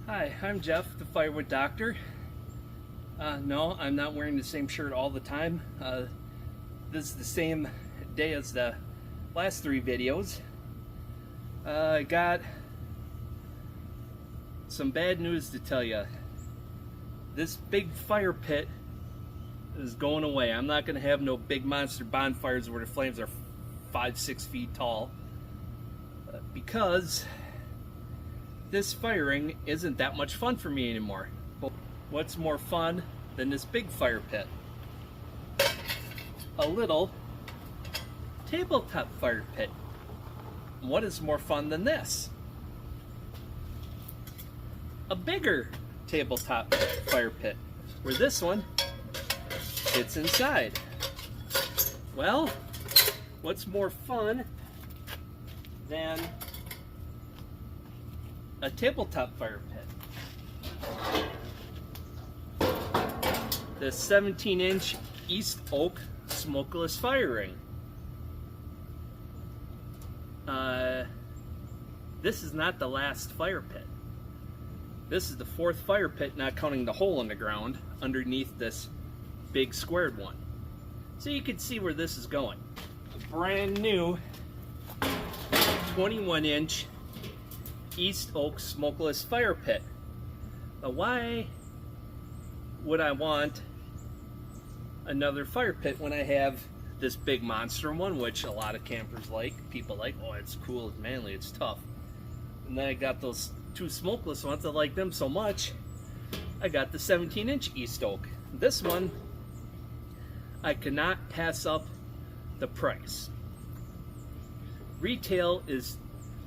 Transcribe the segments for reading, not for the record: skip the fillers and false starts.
Hi, I'm Jeff, the Firewood Doctor. No, I'm not wearing the same shirt all the time. This is the same day as the last three videos. I got some bad news to tell you. This big fire pit is going away. I'm not going to have no big monster bonfires where the flames are 5-6 feet tall, because this firing isn't that much fun for me anymore. But what's more fun than this big fire pit? A little tabletop fire pit. What is more fun than this? A bigger tabletop fire pit, where this one fits inside. Well, what's more fun than a tabletop fire pit? The 17-inch East Oak smokeless fire ring. This is not the last fire pit. This is the fourth fire pit, not counting the hole in the ground underneath this big squared one. So you can see where this is going. A brand new 21-inch East Oak smokeless fire pit. Now, why would I want another fire pit when I have this big monster one, which a lot of campers like? People like, oh, it's cool, it's manly, it's tough. And then I got those two smokeless ones. I like them so much, I got the 17-inch East Oak. This one, I cannot pass up the price. Retail is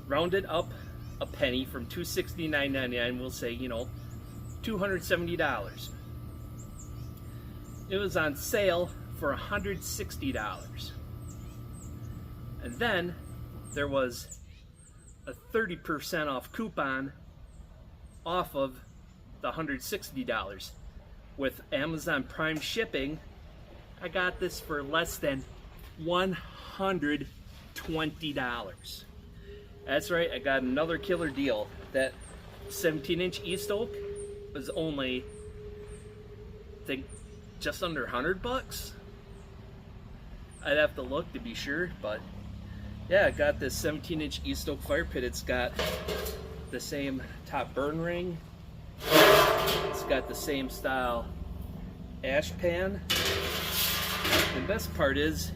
rounded up a penny from $269.99. We'll say, $270. It was on sale for $160. And then there was a 30% off coupon off of the $160. With Amazon Prime shipping, I got this for less than $120. That's right, I got another killer deal. That 17-inch East Oak was only, I think, just under $100. I'd have to look to be sure, but yeah, I got this 17-inch East Oak fire pit. It's got the same top burn ring. It's got the same style ash pan. The best part is,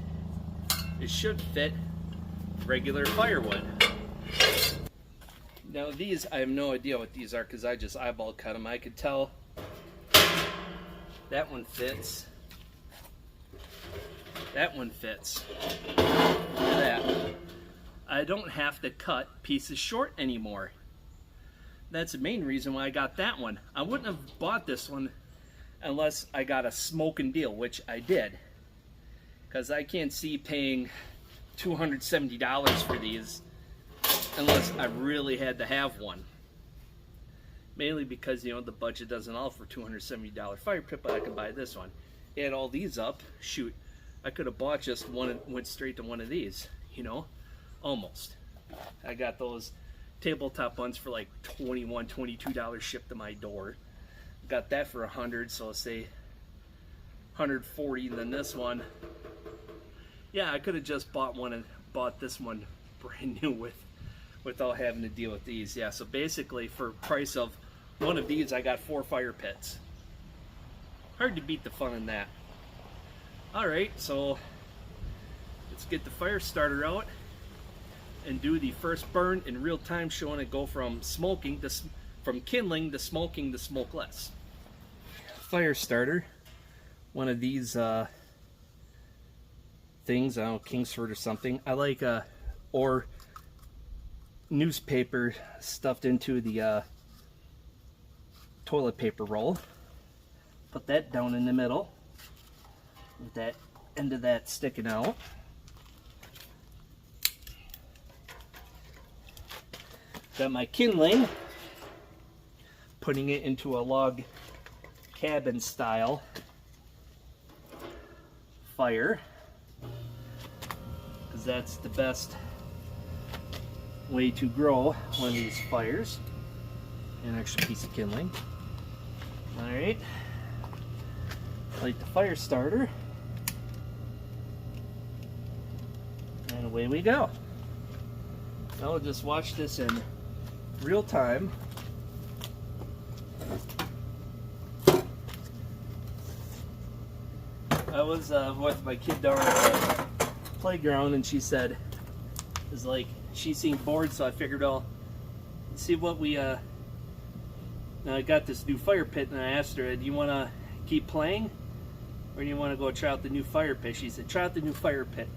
it should fit regular firewood. Now these, I have no idea what these are because I just eyeball cut them. I could tell that one fits. That one fits. Look at that. I don't have to cut pieces short anymore. That's the main reason why I got that one. I wouldn't have bought this one unless I got a smoking deal, which I did. Because I can't see paying $270 for these unless I really had to have one. Mainly because, the budget doesn't allow for $270 fire pit, but I could buy this one. Add all these up, shoot, I could have bought just one and went straight to one of these, almost. I got those tabletop ones for like $21, $22 shipped to my door. Got that for $100, so let's say $140, and then this one. Yeah, I could have just bought one and bought this one brand new without having to deal with these. Yeah, so basically for price of one of these, I got 4 fire pits. Hard to beat the fun in that. Alright, so let's get the fire starter out and do the first burn in real time, showing it go from smoking to from kindling to smoking to smokeless. Fire starter, one of these things, I don't know, Kingsford or something. I like or newspaper stuffed into the toilet paper roll. Put that down in the middle with that end of that sticking out. Got my kindling, putting it into a log cabin style fire, because that's the best way to grow one of these fires. An extra piece of kindling. Alright. Light the fire starter. And away we go. Now we'll just watch this in real time. I was with my kid down at the playground, and she said, "It's like she seemed bored, so I figured I'll see what we." I got this new fire pit, and I asked her, "Do you want to keep playing, or do you want to go try out the new fire pit?" She said, "Try out the new fire pit."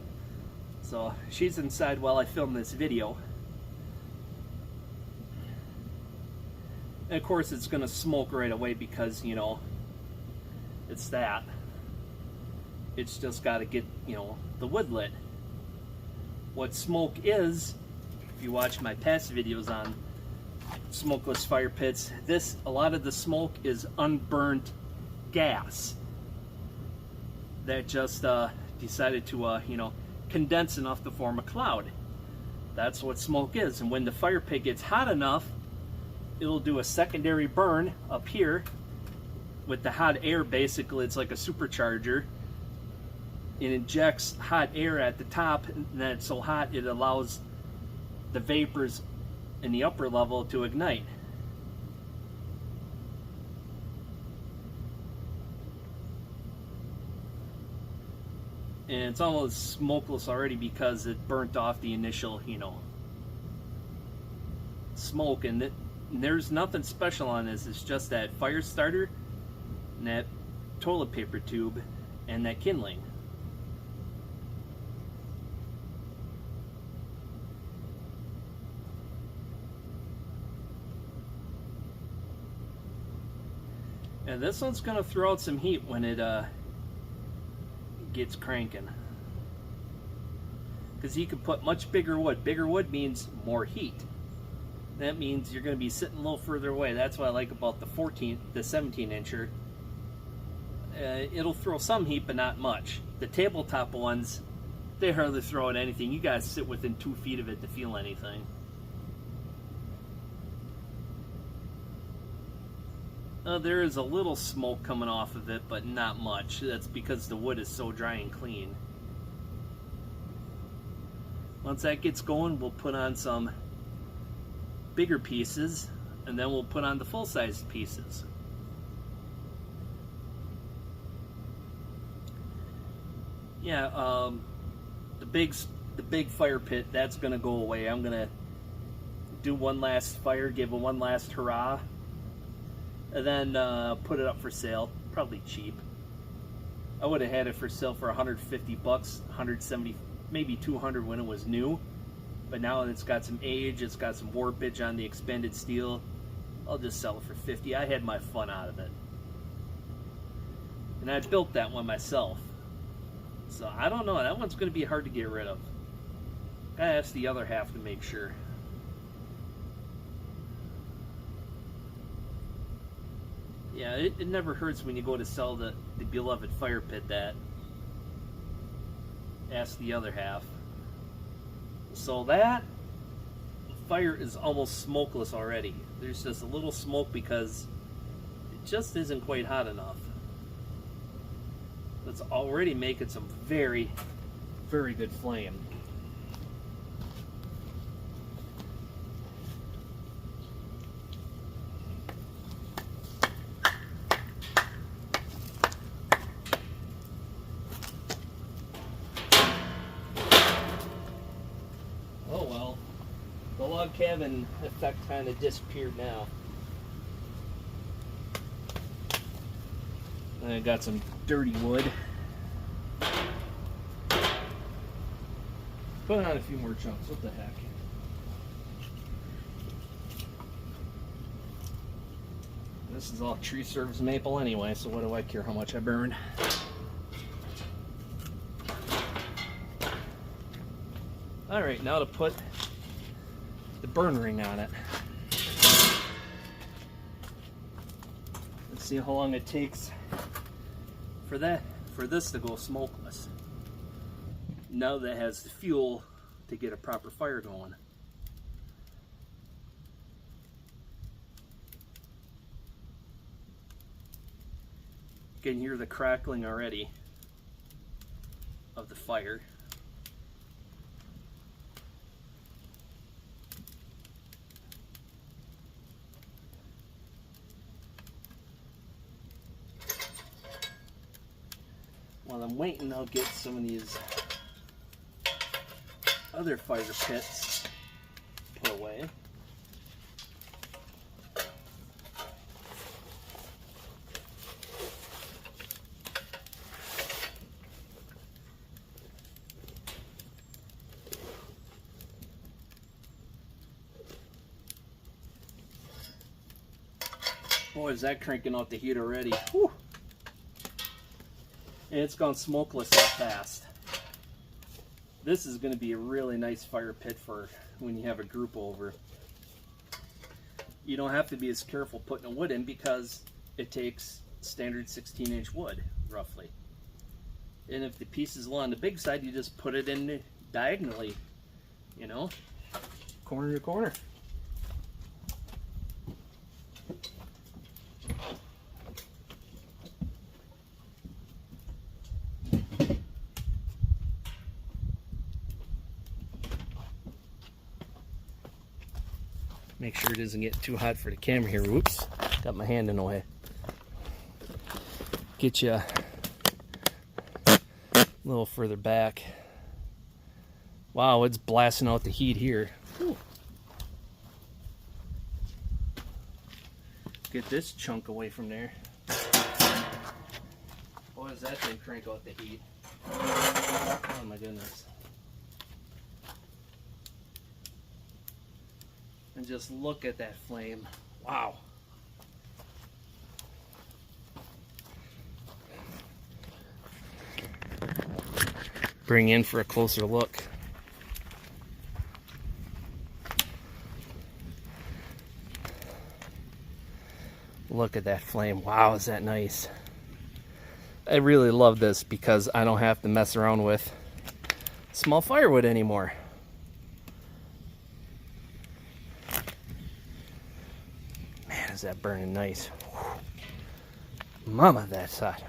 So she's inside while I film this video. And of course, it's going to smoke right away because, you know, it's that. It's just got to get, you know, the wood lit. What smoke is, if you watch my past videos on smokeless fire pits, a lot of the smoke is unburnt gas that just decided to, you know, condense enough to form a cloud. That's what smoke is. And when the fire pit gets hot enough, it'll do a secondary burn up here with the hot air. Basically, it's like a supercharger. It injects hot air at the top, and then it's so hot it allows the vapors in the upper level to ignite. And it's almost smokeless already because it burnt off the initial, you know, smoke. And there's nothing special on this. It's just that fire starter and that toilet paper tube and that kindling. And this one's going to throw out some heat when it gets cranking. Because you can put much bigger wood. Bigger wood means more heat. That means you're going to be sitting a little further away. That's what I like about the 17 incher. It'll throw some heat, but not much. The tabletop ones, they hardly throw out anything. You guys sit within 2 feet of it to feel anything. There is a little smoke coming off of it, but not much. That's because the wood is so dry and clean. Once that gets going, we'll put on some bigger pieces, and then we'll put on the full-sized pieces. Yeah, the big fire pit, that's gonna go away. I'm gonna do one last fire, give it one last hurrah, and then put it up for sale, probably cheap. I would have had it for sale for 150 bucks, 170, maybe 200 when it was new. But now it's got some age, it's got some warpage on the expanded steel. I'll just sell it for 50. I had my fun out of it. And I built that one myself. So I don't know, that one's going to be hard to get rid of. Gotta ask the other half to make sure. Yeah, it never hurts when you go to sell the beloved fire pit that. Ask the other half. So that fire is almost smokeless already. There's just a little smoke because it just isn't quite hot enough. It's already making some very, very good flame. Oh well, the log cabin effect kind of disappeared now. I got some dirty wood. Put on a few more chunks, what the heck. This is all tree service maple anyway, so what do I care how much I burn? Alright, now to put the burn ring on it. Let's see how long it takes for this to go smokeless. Now that has the fuel to get a proper fire going. You can hear the crackling already of the fire. While I'm waiting, I'll get some of these other fire pits put away. Boy, is that cranking out the heat already. Whew. And it's gone smokeless that fast. This is going to be a really nice fire pit for when you have a group over. You don't have to be as careful putting a wood in because it takes standard 16-inch wood, roughly. And if the piece is low on the big side, you just put it in diagonally, you know, corner to corner. Make sure it doesn't get too hot for the camera here. Whoops, got my hand in the way. Get you a little further back. Wow, it's blasting out the heat here. Whew. Get this chunk away from there. Boy, does that thing crank out the heat. Oh my goodness. And just look at that flame. Wow. Bring in for a closer look. Look at that flame. Wow, is that nice. I really love this because I don't have to mess around with small firewood anymore. Is that burning nice. Whew. Mama, that's hot.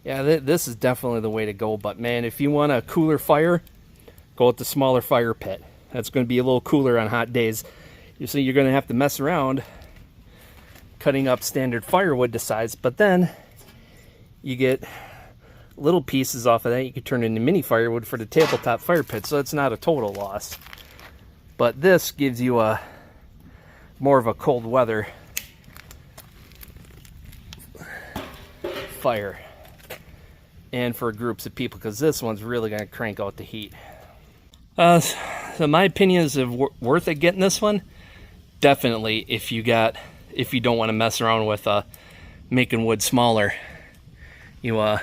Yeah, this is definitely the way to go, but man, if you want a cooler fire, go with the smaller fire pit. That's going to be a little cooler on hot days. You see, you're going to have to mess around cutting up standard firewood to size, but then you get little pieces off of that you can turn into mini firewood for the tabletop fire pit, so it's not a total loss. But this gives you a more of a cold weather fire, and for groups of people, because this one's really going to crank out the heat. So my opinion is worth it getting this one. Definitely, if you don't want to mess around with making wood smaller, you're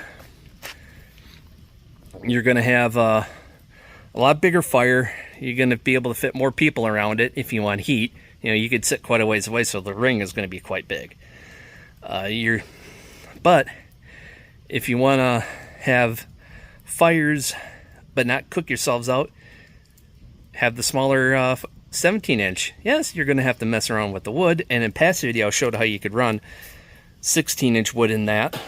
going to have a lot bigger fire. You're going to be able to fit more people around it if you want heat. You know, you could sit quite a ways away, so the ring is going to be quite big. But if you want to have fires but not cook yourselves out, have the smaller 17-inch. Yes, you're going to have to mess around with the wood, and in past video I showed how you could run 16-inch wood in that.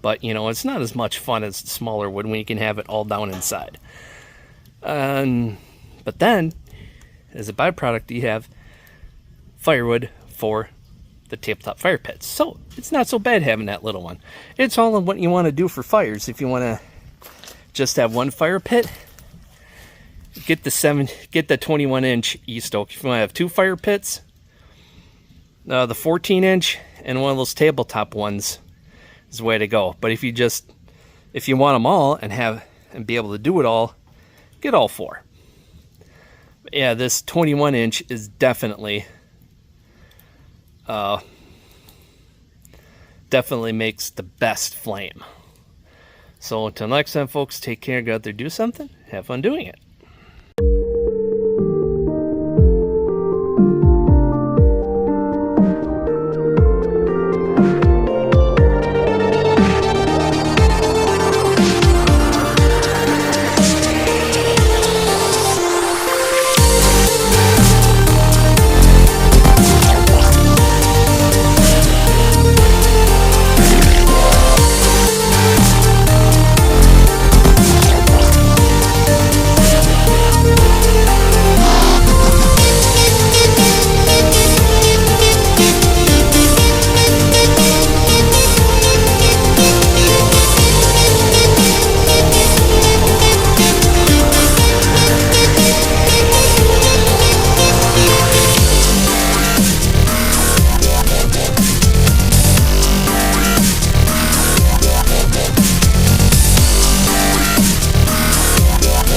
But, you know, it's not as much fun as the smaller wood when you can have it all down inside. But then, as a byproduct, you have firewood for the tabletop fire pits. So it's not so bad having that little one. It's all in what you want to do for fires. If you want to just have one fire pit, get the 21-inch E-Stoke. If you want to have two fire pits, the 14-inch and one of those tabletop ones is the way to go. But if you want them all and be able to do it all, get all four. But yeah, this 21-inch is definitely makes the best flame. So until next time, folks, take care, go out there, do something, have fun doing it.